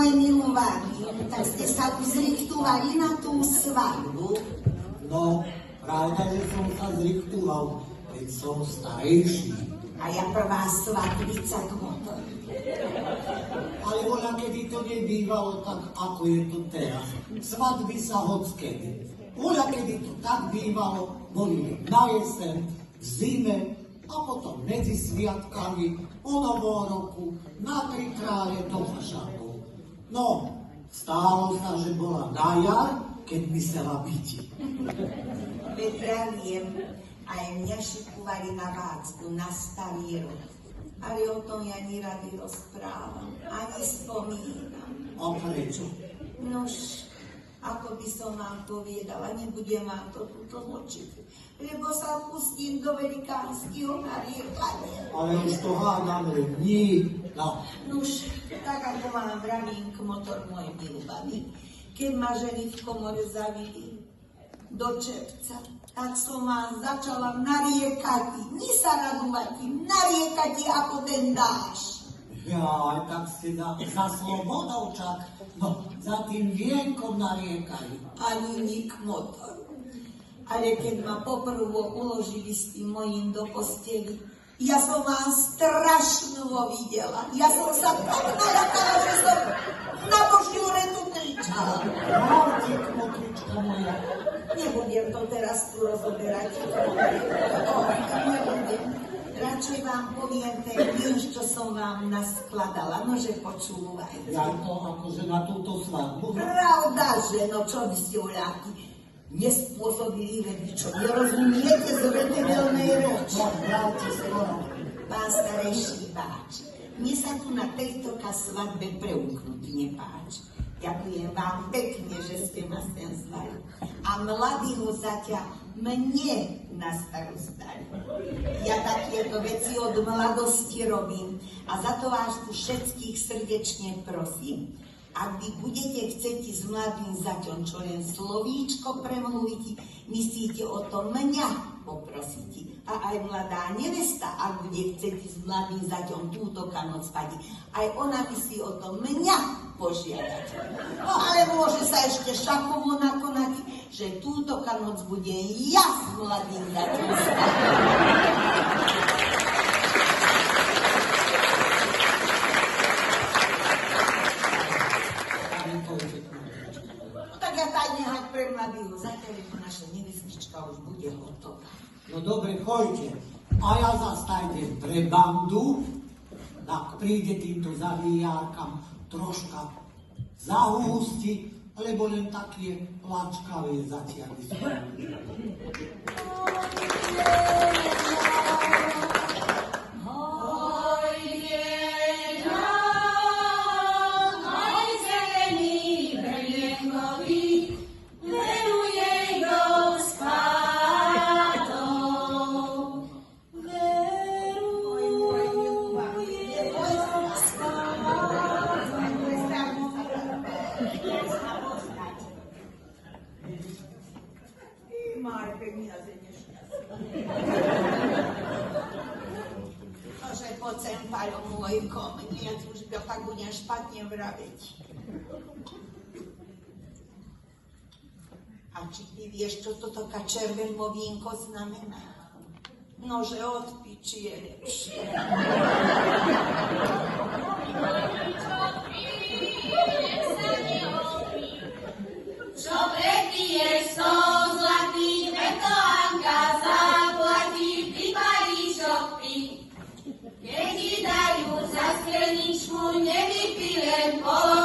môj milovaný, tak ste sa tu zriktovali na tú svadbu? No, pravda, že som sa zriktoval, veď som starejší. A ja prvá svadbica k motoru. Ale voľa, kedy to nebývalo tak, ako je to teraz. Svadby sa hockedy. Voľa, kedy to tak bývalo, boli na jeseň, v zime, a potom medzi sviatkami, o novom roku, na 3 krále do Hašakov. No, stálo sa, že bola na jar, keď myslela byti. Praviem, aj mňa šikovali na vácku, na starý rok. Ale o tom ja ni rady rozprávam, ani spomínam. A prečo? Nož, ako by som vám povedala, nebudem vám to tu tlmočiť, lebo sa pustím do velikánskeho nariekania. Ale už to hádam len dní. No. Nož, tak ako vám vravím k motor môj milovaný, keď ma ženy v komore zavili do čepca, tak som vám začala nariekať, ni sa radovať, nariekať ako ten dáš. Ja, tak ste za slobodou čak, no, za tým vienkom nariekali. Ani nik motor. Ale keď ma poprvo uložili s tým mojím do posteli, ja som vám strašno videla. Ja som sa tak naľakala, že som na Božiu retu kričala. Mártik, motrička moja. Nebudem to teraz tu rozoberať. Nebudem. Radšej vám poviem ten vinš, čo som vám naskladala. Nože počúvajte. Ja to akože na túto svadbu. Pravda, že no čo by ste uľaky nespôsobili, veď čo nerozumiete z vetemelnej reči. Pán starejší páč, mne sa tu na tejto svadbe preuknutý nepáči. Ďakujem vám pekne, že ste ma sem zvali. A mladého zaťa mne na starosť dali. Ja takéto veci od mladosti robím a za to vás tu všetkých srdečne prosím. Ak vy budete chcieť s mladým zaťom čo len slovíčko premluviť, myslíte o to mňa poprosíte. A aj mladá nevesta, ak bude chcieť s mladým zaťom túto noc spať, aj ona myslí o to mňa požiadať. No ale môže sa ešte šakovo nakonať, že túto noc bude ja s mladým zaťom spať. Pre mladého zaťa, naša nevestnička už bude hotová. No dobre, choďte. A ja zastajdem pre bandu, tak príde týmto zabíjárkam troška zahústi, lebo len také plačkavé zatiaľ sú. Ja už tak budem špatne vraviť. A či ty vieš, čo toto červené vínko znamená? No, že od piči je lepšie. Čo prepiješ so zlatých, preto Anka zaplatí, vyparíš opí. Keď ti dajú za skleničku, nevypijem pol